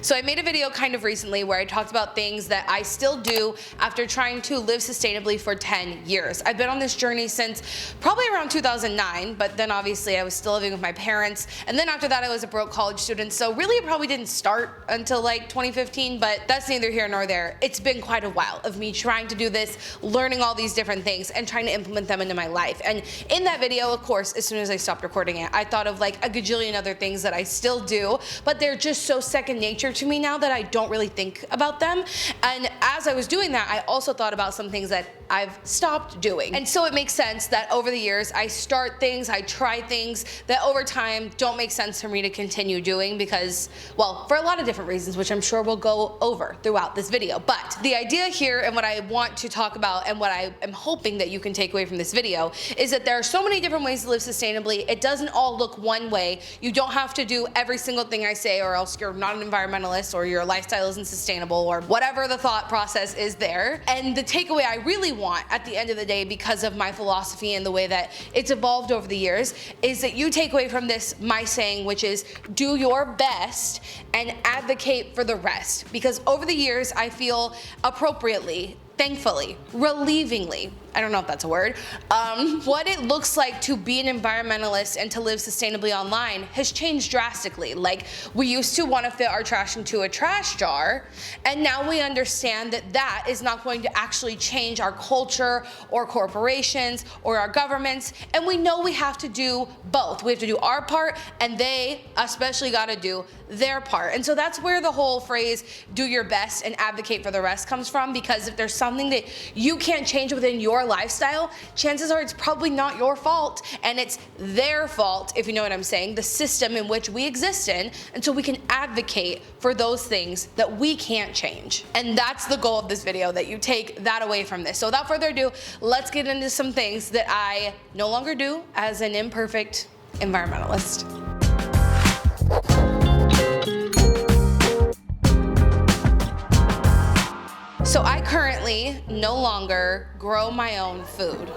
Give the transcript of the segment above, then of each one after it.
So I made a video kind of recently where I talked about things that I still do after trying to live sustainably for 10 years. I've been on this journey since probably around 2009, but then obviously I was still living with my parents. And then after that I was a broke college student. So really it probably didn't start until like 2015, but that's neither here nor there. It's been quite a while of me trying to do this, learning all these different things and trying to implement them into my life. And in that video, of course, as soon as I stopped recording it, I thought of like a gajillion other things that I still do, but they're just so second nature to me now that I don't really think about them. And as I was doing that, I also thought about some things that I've stopped doing. And so it makes sense that over the years, I start things, I try things that over time don't make sense for me to continue doing because, well, for a lot of different reasons, which I'm sure we'll go over throughout this video. But the idea here and what I want to talk about and what I am hoping that you can take away from this video is that there are so many different ways to live sustainably. It doesn't all look one way. You don't have to do every single thing I say or else you're not an environmentalist or your lifestyle isn't sustainable or whatever the thought process is there. And the takeaway I really want at the end of the day, because of my philosophy and the way that it's evolved over the years, is that you take away from this my saying, which is do your best and advocate for the rest. Because over the years, I feel appropriately, thankfully, relievingly, I don't know if that's a word, what it looks like to be an environmentalist and to live sustainably online has changed drastically. Like, we used to want to fit our trash into a trash jar, and now we understand that that is not going to actually change our culture or corporations or our governments, and we know we have to do both. We have to do our part, and they especially got to do their part. And so that's where the whole phrase, do your best and advocate for the rest comes from, because if there's something that you can't change within your lifestyle, chances are it's probably not your fault, and it's their fault, if you know what I'm saying, the system in which we exist in, and so we can advocate for those things that we can't change. And that's the goal of this video, that you take that away from this. So without further ado, let's get into some things that I no longer do as an imperfect environmentalist. So I currently no longer grow my own food.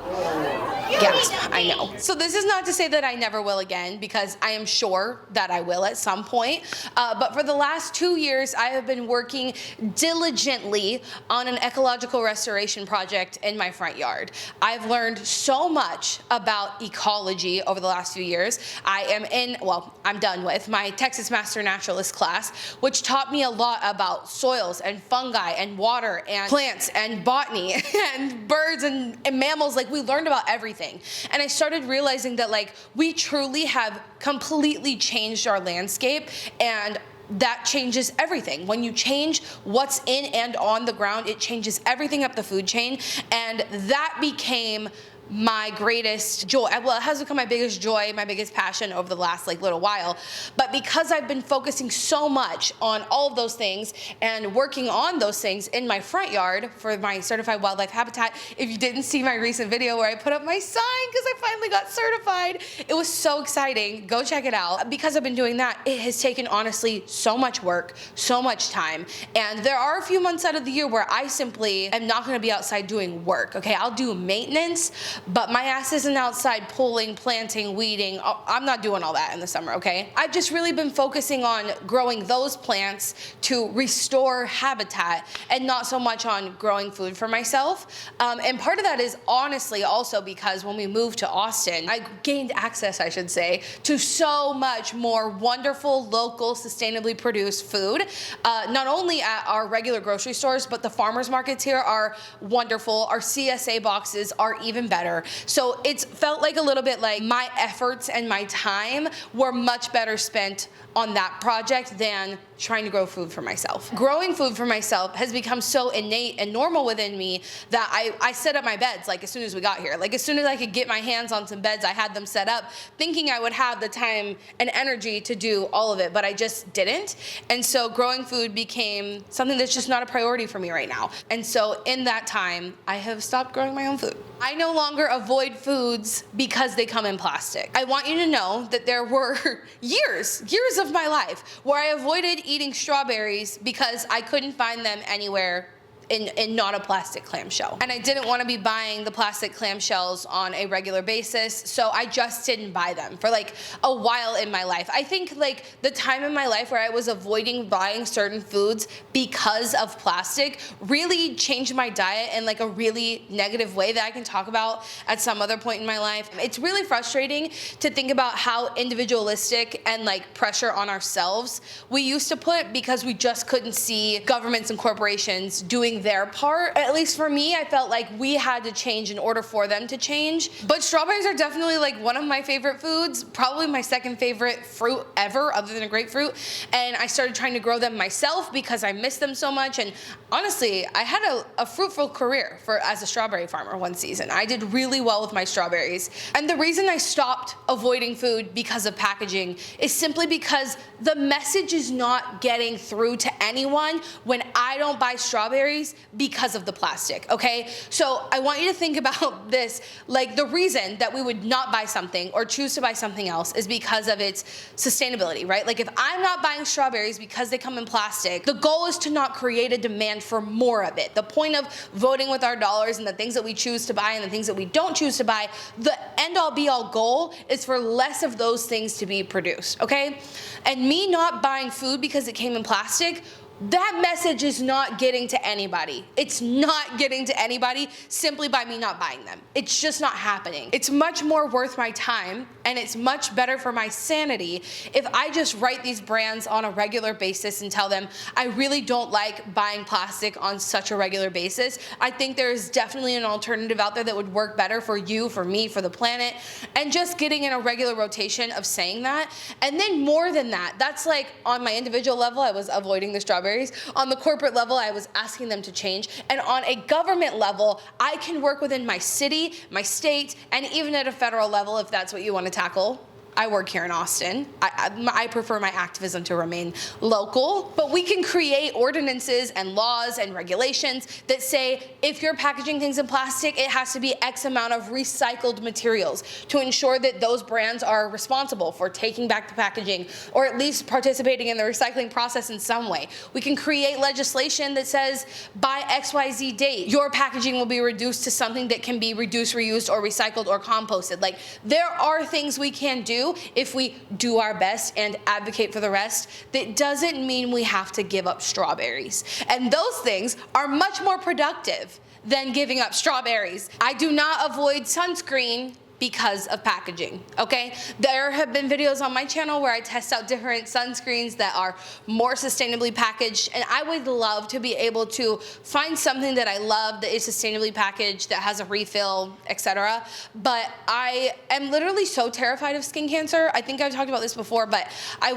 Gasp, I know. So this is not to say that I never will again, because I am sure that I will at some point. But for the last 2 years, I have been working diligently on an ecological restoration project in my front yard. I've learned so much about ecology over the last few years. I am in, well, I'm done with my Texas Master Naturalist class, which taught me a lot about soils and fungi and water and plants and botany and birds and mammals. Like, we learned about everything. And I started realizing that, like, we truly have completely changed our landscape, and that changes everything. When you change what's in and on the ground, it changes everything up the food chain. And that became my greatest joy. Well, it has become my biggest joy, my biggest passion over the last little while. But because I've been focusing so much on all of those things and working on those things in my front yard for my certified wildlife habitat, if you didn't see my recent video where I put up my sign because I finally got certified, it was so exciting. Go check it out. Because I've been doing that, it has taken honestly so much work, so much time. And there are a few months out of the year where I simply am not going to be outside doing work. Okay, I'll do maintenance, but my ass isn't outside pulling, planting, weeding. I'm not doing all that in the summer, okay? I've just really been focusing on growing those plants to restore habitat and not so much on growing food for myself. And part of that is honestly also because when we moved to Austin, I gained access, I should say, to so much more wonderful, local, sustainably produced food. Not only at our regular grocery stores, but the farmers markets here are wonderful. Our CSA boxes are even better. So it's felt like a little bit like my efforts and my time were much better spent on that project than trying to grow food for myself. Growing food for myself has become so innate and normal within me that I set up my beds as soon as we got here. As soon as I could get my hands on some beds, I had them set up, thinking I would have the time and energy to do all of it, but I just didn't. And so growing food became something that's just not a priority for me right now. And so in that time, I have stopped growing my own food. I no longer avoid foods because they come in plastic. I want you to know that there were years of my life where I avoided eating strawberries because I couldn't find them anywhere in not a plastic clamshell. And I didn't want to be buying the plastic clamshells on a regular basis, so I just didn't buy them for like a while in my life. I think like the time in my life where I was avoiding buying certain foods because of plastic really changed my diet in like a really negative way that I can talk about at some other point in my life. It's really frustrating to think about how individualistic and like pressure on ourselves we used to put because we just couldn't see governments and corporations doing their part. At least for me, I felt like we had to change in order for them to change. But strawberries are definitely like one of my favorite foods, probably my second favorite fruit ever other than a grapefruit. And I started trying to grow them myself because I miss them so much. And honestly, I had a fruitful career as a strawberry farmer one season. I did really well with my strawberries. And the reason I stopped avoiding food because of packaging is simply because the message is not getting through to anyone when I don't buy strawberries because of the plastic, okay? So I want you to think about this, like the reason that we would not buy something or choose to buy something else is because of its sustainability, right? Like if I'm not buying strawberries because they come in plastic, the goal is to not create a demand for more of it. The point of voting with our dollars and the things that we choose to buy and the things that we don't choose to buy, the end all be all goal is for less of those things to be produced, okay? And me not buying food because it came in plastic, that message is not getting to anybody. It's not getting to anybody simply by me not buying them. It's just not happening. It's much more worth my time and it's much better for my sanity if I just write these brands on a regular basis and tell them I really don't like buying plastic on such a regular basis. I think there's definitely an alternative out there that would work better for you, for me, for the planet, and just getting in a regular rotation of saying that. And then more than that, that's like on my individual level, I was avoiding the strawberries. On the corporate level, I was asking them to change. And on a government level, I can work within my city, my state, and even at a federal level if that's what you want to tackle. I work here in Austin. I prefer my activism to remain local, but we can create ordinances and laws and regulations that say if you're packaging things in plastic, it has to be X amount of recycled materials to ensure that those brands are responsible for taking back the packaging or at least participating in the recycling process in some way. We can create legislation that says by XYZ date, your packaging will be reduced to something that can be reduced, reused, or recycled or composted. Like there are things we can do if we do our best and advocate for the rest. That doesn't mean we have to give up strawberries. And those things are much more productive than giving up strawberries. I do not avoid sunscreen because of packaging, okay? There have been videos on my channel where I test out different sunscreens that are more sustainably packaged, and I would love to be able to find something that I love that is sustainably packaged, that has a refill, etc. But I am literally so terrified of skin cancer. I think I've talked about this before, but I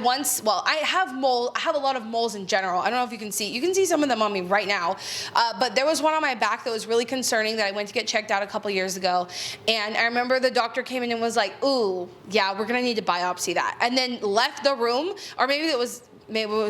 have a lot of moles in general. I don't know if you can see some of them on me right now, but there was one on my back that was really concerning that I went to get checked out a couple years ago, and I remember the doctor came in and was like, ooh, yeah, we're gonna need to biopsy that, and then left the room. Or maybe it was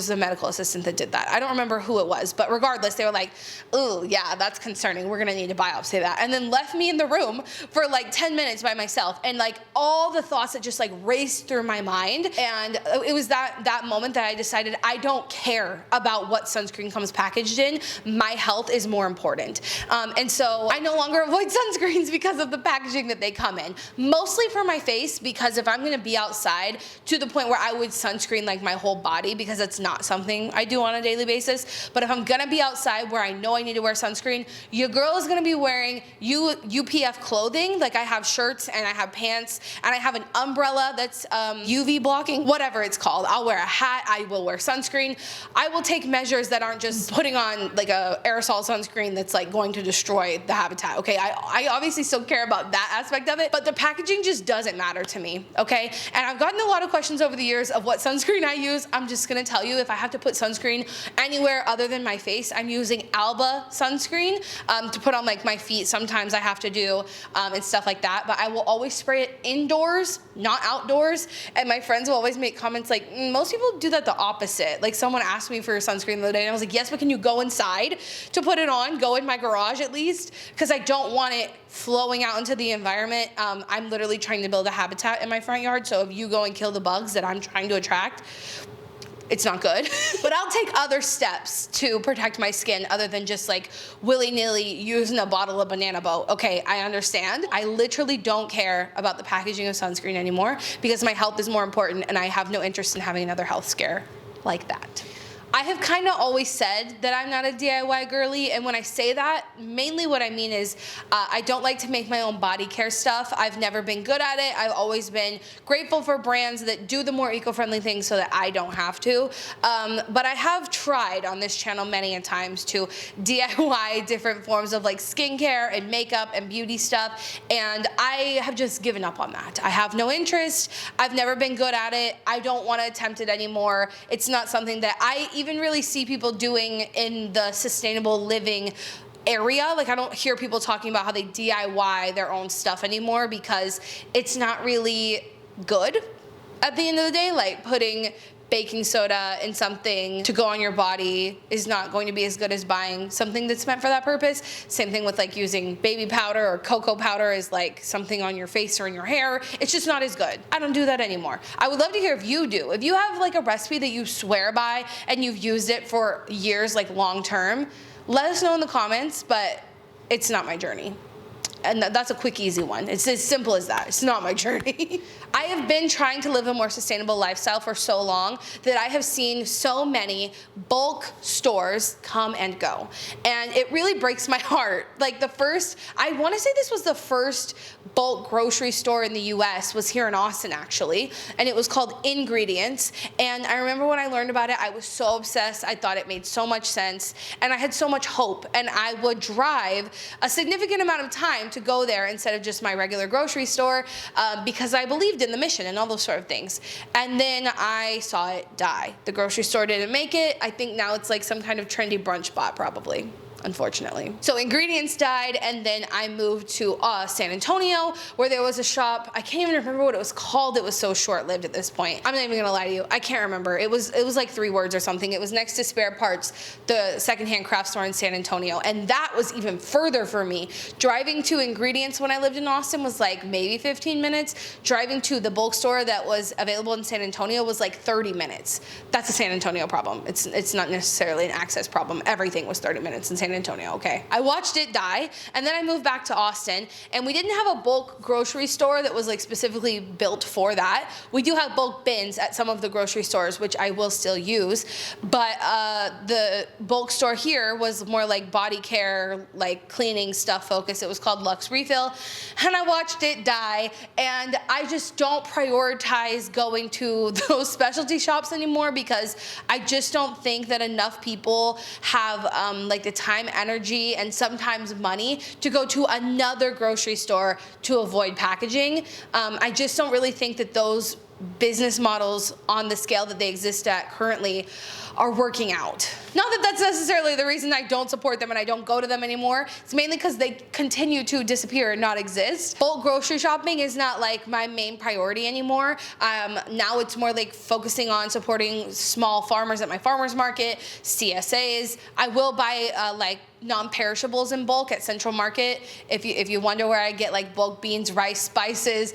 the medical assistant that did that. I don't remember who it was, but regardless, they were like, ooh, yeah, that's concerning. We're gonna need to biopsy that. And then left me in the room for like 10 minutes by myself. And like all the thoughts that just like raced through my mind. And it was that moment that I decided I don't care about what sunscreen comes packaged in. My health is more important. And so I no longer avoid sunscreens because of the packaging that they come in. Mostly for my face, because if I'm gonna be outside to the point where I would sunscreen like my whole body, because it's not something I do on a daily basis. But if I'm gonna be outside where I know I need to wear sunscreen, your girl is gonna be wearing UPF clothing. Like I have shirts and I have pants and I have an umbrella that's UV blocking, whatever it's called. I'll wear a hat, I will wear sunscreen. I will take measures that aren't just putting on like a aerosol sunscreen that's like going to destroy the habitat, okay? I obviously still care about that aspect of it, but the packaging just doesn't matter to me, okay? And I've gotten a lot of questions over the years of what sunscreen I use. I'm just gonna tell you, if I have to put sunscreen anywhere other than my face, I'm using Alba sunscreen to put on like my feet. Sometimes I have to do and stuff like that, but I will always spray it indoors, not outdoors. And my friends will always make comments like, most people do that the opposite. Like someone asked me for sunscreen the other day and I was like, yes, but can you go inside to put it on? Go in my garage at least, because I don't want it flowing out into the environment. I'm literally trying to build a habitat in my front yard, so if you go and kill the bugs that I'm trying to attract, it's not good. But I'll take other steps to protect my skin other than just like willy-nilly using a bottle of banana boat. Okay, I understand. I literally don't care about the packaging of sunscreen anymore because my health is more important and I have no interest in having another health scare like that. I have kind of always said that I'm not a DIY girly, and when I say that, mainly what I mean is I don't like to make my own body care stuff. I've never been good at it. I've always been grateful for brands that do the more eco-friendly things so that I don't have to. But I have tried on this channel many a times to DIY different forms of like skincare and makeup and beauty stuff, and I have just given up on that. I have no interest. I've never been good at it. I don't want to attempt it anymore. It's not something that I even really see people doing in the sustainable living area. Like, I don't hear people talking about how they DIY their own stuff anymore because it's not really good at the end of the day. Like, putting baking soda in something to go on your body is not going to be as good as buying something that's meant for that purpose. Same thing with like using baby powder or cocoa powder as like something on your face or in your hair. It's just not as good. I don't do that anymore. I would love to hear if you do. If you have like a recipe that you swear by and you've used it for years, like long term, let us know in the comments, but it's not my journey. And that's a quick, easy one. It's as simple as that. It's not my journey. I have been trying to live a more sustainable lifestyle for so long that I have seen so many bulk stores come and go. And it really breaks my heart. Like I want to say this was the first bulk grocery store in the US was here in Austin actually. And it was called Ingredients. And I remember when I learned about it, I was so obsessed. I thought it made so much sense. And I had so much hope. And I would drive a significant amount of time to go there instead of just my regular grocery store because I believed in the mission and all those sort of things. And then I saw it die. The grocery store didn't make it. I think now it's like some kind of trendy brunch spot probably, unfortunately. So Ingredients died, and then I moved to San Antonio where there was a shop. I can't even remember what it was called. It was so short-lived at this point. I'm not even gonna lie to you. I can't remember. It was like 3 words or something. It was next to Spare Parts, the secondhand craft store in San Antonio, and that was even further for me. Driving to Ingredients when I lived in Austin was like maybe 15 minutes. Driving to the bulk store that was available in San Antonio was like 30 minutes. That's a San Antonio problem. It's not necessarily an access problem. Everything was 30 minutes in San Antonio, okay? I watched it die, and then I moved back to Austin, and we didn't have a bulk grocery store that was like specifically built for that. We do have bulk bins at some of the grocery stores, which I will still use, but the bulk store here was more like body care, like cleaning stuff focused. It was called Luxe Refill, and I watched it die, and I just don't prioritize going to those specialty shops anymore because I just don't think that enough people have like the time, energy, and sometimes money to go to another grocery store to avoid packaging. I just don't really think that those business models on the scale that they exist at currently are working out. Not that that's necessarily the reason I don't support them and I don't go to them anymore. It's mainly because they continue to disappear and not exist. Bulk grocery shopping is not like my main priority anymore. Now it's more like focusing on supporting small farmers at my farmer's market, CSAs. I will buy like non-perishables in bulk at Central Market. If you wonder where I get like bulk beans, rice, spices,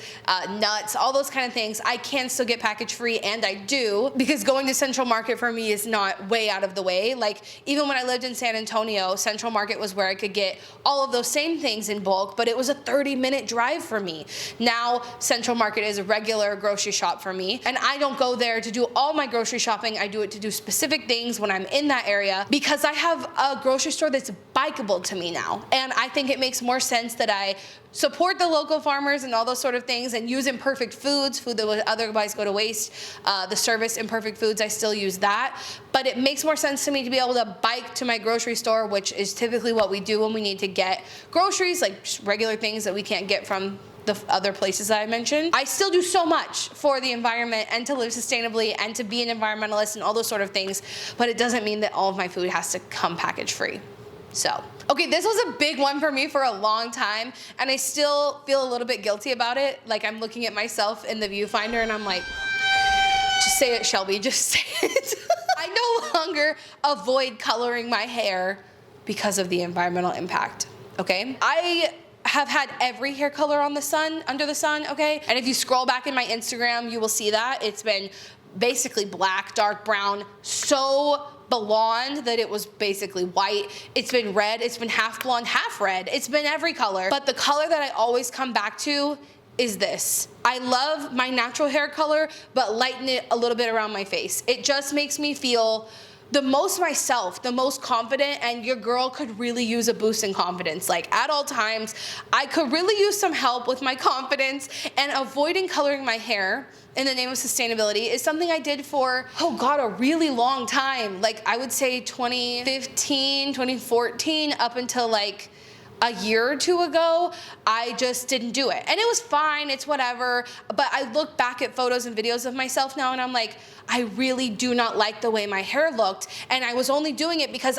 nuts, all those kind of things, I can still get package free, and I do, because going to Central Market for me is not way out of the way. Like, even when I lived in San Antonio, Central Market was where I could get all of those same things in bulk, but it was a 30-minute drive for me. Now Central Market is a regular grocery shop for me, and I don't go there to do all my grocery shopping. I do it to do specific things when I'm in that area because I have a grocery store that's bikeable to me now, and I think it makes more sense that I support the local farmers and all those sort of things and use Imperfect foods, food that would otherwise go to waste. The service Imperfect Foods, I still use that, but it makes more sense to me to be able to bike to my grocery store, which is typically what we do when we need to get groceries, like just regular things that we can't get from the other places that I mentioned. I still do so much for the environment and to live sustainably and to be an environmentalist and all those sort of things, but it doesn't mean that all of my food has to come package free. So, okay, this was a big one for me for a long time, and I still feel a little bit guilty about it. Like, I'm looking at myself in the viewfinder and I'm like, just say it, Shelby, just say it. I no longer avoid coloring my hair because of the environmental impact, okay? I have had every hair color under the sun, okay? And if you scroll back in my Instagram, you will see that. It's been basically black, dark brown, so blonde that it was basically white. It's been red, it's been half blonde, half red. It's been every color. But the color that I always come back to is this. I love my natural hair color, but lighten it a little bit around my face. It just makes me feel the most myself, the most confident, and your girl could really use a boost in confidence. Like at all times, I could really use some help with my confidence, and avoiding coloring my hair in the name of sustainability is something I did for, oh God, a really long time. Like I would say 2015, 2014, up until like a year or two ago, I just didn't do it. And it was fine, it's whatever, but I look back at photos and videos of myself now and I'm like, I really do not like the way my hair looked, and I was only doing it because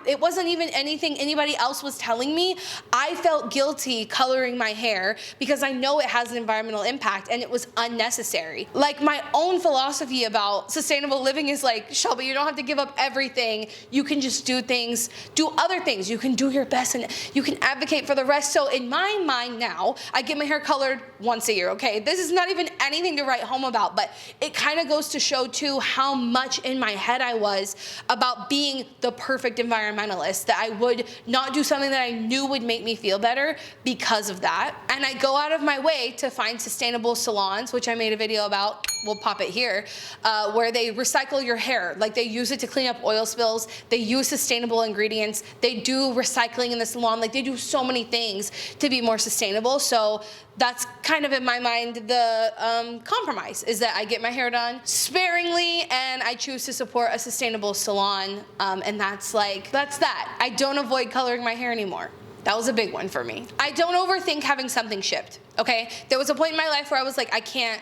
it wasn't even anything anybody else was telling me. I felt guilty coloring my hair because I know it has an environmental impact and it was unnecessary. Like my own philosophy about sustainable living is like, Shelby, you don't have to give up everything. You can just do other things. You can do your best and you can advocate for the rest. So in my mind now, I get my hair colored once a year, okay? This is not even anything to write home about, but it kind of goes to show too how much in my head I was about being the perfect environmentalist, that I would not do something that I knew would make me feel better because of that. And I go out of my way to find sustainable salons, which I made a video about, we'll pop it here, where they recycle your hair. Like they use it to clean up oil spills, they use sustainable ingredients, they do recycling in the salon, like they do so many things to be more sustainable. So that's kind of in my mind the compromise, is that I get my hair done sparingly and I choose to support a sustainable salon, and that's that. I don't avoid coloring my hair anymore. That was a big one for me. I don't overthink having something shipped, okay? There was a point in my life where I was like, I can't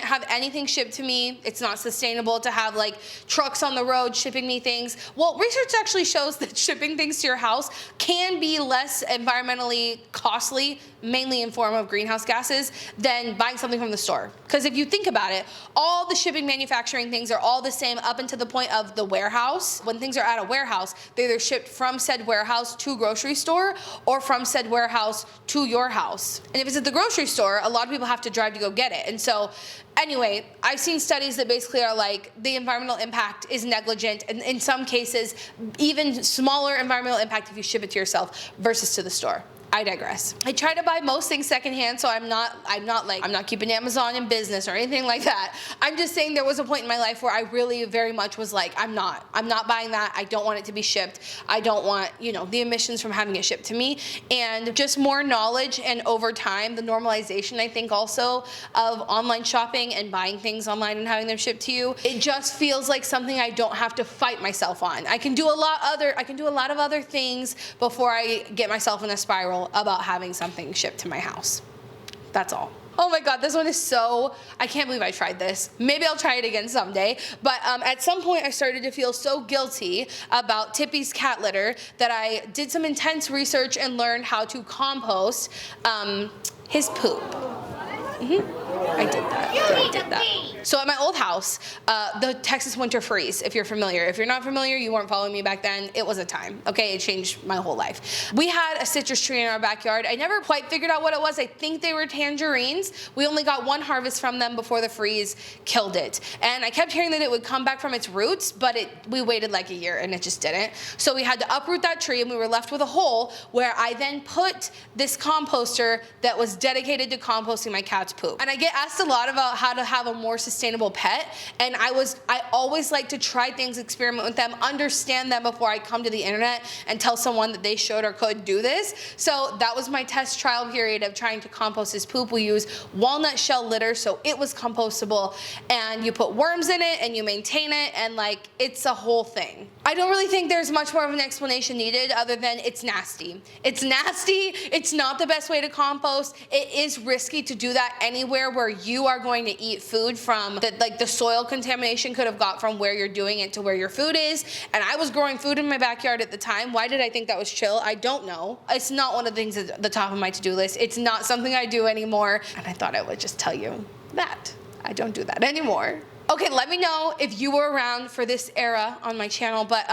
have anything shipped to me. It's not sustainable to have like trucks on the road shipping me things. Well, research actually shows that shipping things to your house can be less environmentally costly, mainly in form of greenhouse gases, than buying something from the store. Because if you think about it, all the shipping manufacturing things are all the same up until the point of the warehouse. When things are at a warehouse, they're either shipped from said warehouse to grocery store or from said warehouse to your house. And if it's at the grocery store, a lot of people have to drive to go get it. And so anyway, I've seen studies that basically are like the environmental impact is negligent, and in some cases, even smaller environmental impact if you ship it to yourself versus to the store. I digress. I try to buy most things secondhand, so I'm not keeping Amazon in business or anything like that. I'm just saying there was a point in my life where I really very much was like, I'm not buying that. I don't want it to be shipped. I don't want, the emissions from having it shipped to me. And just more knowledge, and over time, the normalization, I think also, of online shopping and buying things online and having them shipped to you, it just feels like something I don't have to fight myself on. I can do a lot of other things before I get myself in a spiral about having something shipped to my house. That's all. Oh my God, this one is I can't believe I tried this. Maybe I'll try it again someday. But at some point I started to feel so guilty about Tippy's cat litter that I did some intense research and learned how to compost his poop. I did that. So at my old house, the Texas winter freeze, if you're familiar. If you're not familiar, you weren't following me back then, it was a time, okay? It changed my whole life. We had a citrus tree in our backyard. I never quite figured out what it was. I think they were tangerines. We only got one harvest from them before the freeze killed it. And I kept hearing that it would come back from its roots, but we waited like a year and it just didn't. So we had to uproot that tree and we were left with a hole where I then put this composter that was dedicated to composting my cat's poop. And I get asked a lot about how to have a more sustainable pet, and I always like to try things, experiment with them, understand them before I come to the internet and tell someone that they should or could do this. So that was my test trial period of trying to compost his poop. We use walnut shell litter, so it was compostable, and you put worms in it and you maintain it, and it's a whole thing. I don't really think there's much more of an explanation needed other than it's nasty. It's nasty, it's not the best way to compost. It is risky to do that anywhere where you are going to eat food from, the soil contamination could have got from where you're doing it to where your food is. And I was growing food in my backyard at the time. Why did I think that was chill? I don't know. It's not one of the things at the top of my to-do list. It's not something I do anymore. And I thought I would just tell you that I don't do that anymore. Okay, let me know if you were around for this era on my channel, but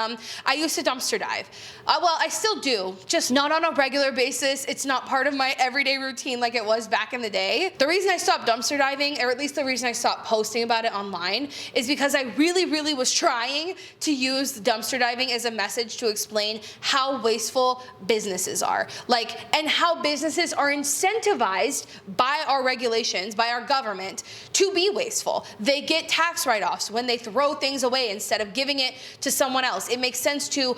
I used to dumpster dive. Well, I still do, just not on a regular basis. It's not part of my everyday routine like it was back in the day. The reason I stopped dumpster diving, or at least the reason I stopped posting about it online, is because I really was trying to use dumpster diving as a message to explain how wasteful businesses are. And how businesses are incentivized by our regulations, by our government, to be wasteful. They get tax write-offs when they throw things away instead of giving it to someone else. It makes sense to,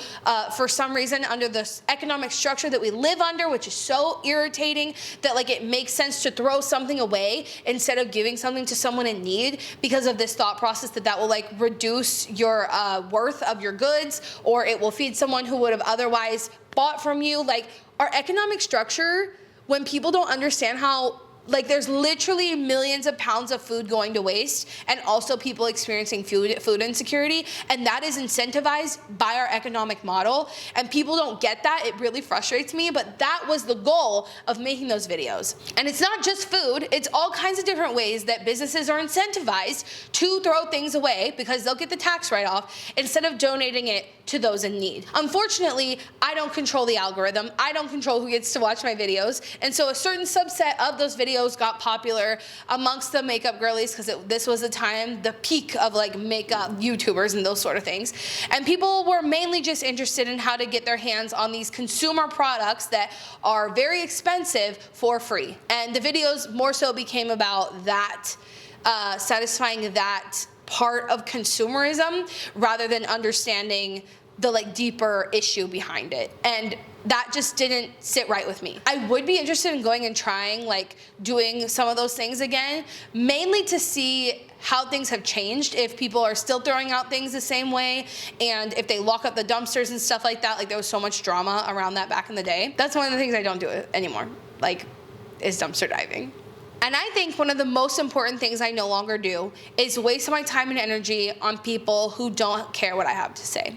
for some reason, under the economic structure that we live under, which is so irritating, that it makes sense to throw something away instead of giving something to someone in need, because of this thought process that will reduce your worth of your goods, or it will feed someone who would have otherwise bought from you. Our economic structure, when people don't understand how there's literally millions of pounds of food going to waste, and also people experiencing food insecurity, and that is incentivized by our economic model, and people don't get that. It really frustrates me, but that was the goal of making those videos. And it's not just food, it's all kinds of different ways that businesses are incentivized to throw things away because they'll get the tax write-off instead of donating it to those in need. Unfortunately, I don't control the algorithm. I don't control who gets to watch my videos, and so a certain subset of those videos got popular amongst the makeup girlies, because this was the time, the peak of makeup YouTubers and those sort of things. And people were mainly just interested in how to get their hands on these consumer products that are very expensive for free. And the videos more so became about that, satisfying that part of consumerism rather than understanding the deeper issue behind it. And that just didn't sit right with me. I would be interested in going and trying doing some of those things again, mainly to see how things have changed, if people are still throwing out things the same way, and if they lock up the dumpsters and stuff like that. There was so much drama around that back in the day. That's one of the things I don't do anymore, is dumpster diving. And I think one of the most important things I no longer do is waste my time and energy on people who don't care what I have to say.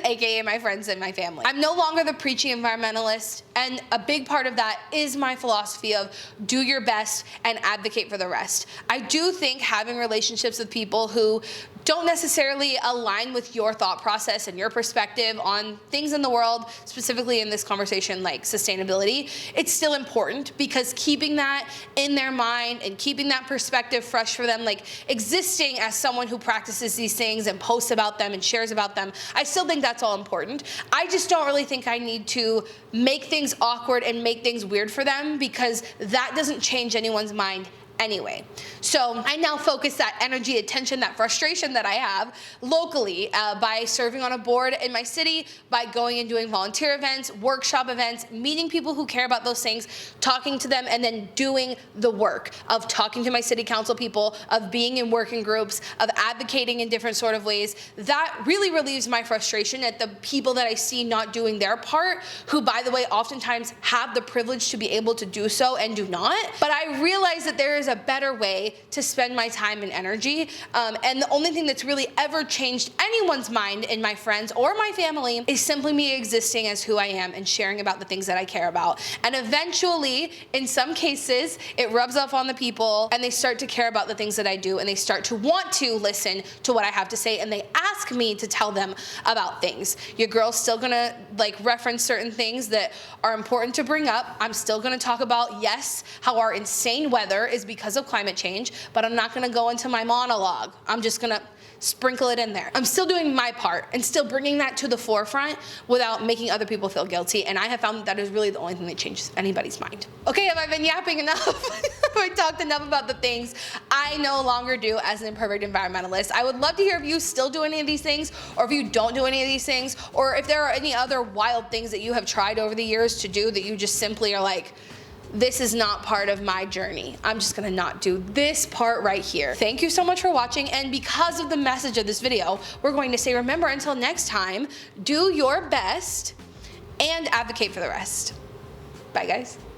AKA my friends and my family. I'm no longer the preachy environmentalist, and a big part of that is my philosophy of do your best and advocate for the rest. I do think having relationships with people who don't necessarily align with your thought process and your perspective on things in the world, specifically in this conversation sustainability, it's still important, because keeping that in their mind and keeping that perspective fresh for them, existing as someone who practices these things and posts about them and shares about them, I still think that's all important. I just don't really think I need to make things awkward and make things weird for them, because that doesn't change anyone's mind anyway. So I now focus that energy, attention, that frustration that I have locally by serving on a board in my city, by going and doing volunteer events, workshop events, meeting people who care about those things, talking to them, and then doing the work of talking to my city council people, of being in working groups, of advocating in different sort of ways. That really relieves my frustration at the people that I see not doing their part, who, by the way, oftentimes have the privilege to be able to do so and do not. But I realize that there is a better way to spend my time and energy, and the only thing that's really ever changed anyone's mind in my friends or my family is simply me existing as who I am and sharing about the things that I care about. And eventually, in some cases, it rubs off on the people, and they start to care about the things that I do, and they start to want to listen to what I have to say, and they ask me to tell them about things. Your girl's still gonna reference certain things that are important to bring up. I'm still gonna talk about, yes, how our insane weather is because of climate change, but I'm not gonna go into my monologue. I'm just gonna sprinkle it in there. I'm still doing my part and still bringing that to the forefront without making other people feel guilty, and I have found that is really the only thing that changes anybody's mind. Okay, have I been yapping enough? Have I talked enough about the things I no longer do as an imperfect environmentalist? I would love to hear if you still do any of these things, or if you don't do any of these things, or if there are any other wild things that you have tried over the years to do that you just simply are this is not part of my journey. I'm just gonna not do this part right here. Thank you so much for watching, and because of the message of this video, we're going to say, remember, until next time, do your best and advocate for the rest. Bye, guys.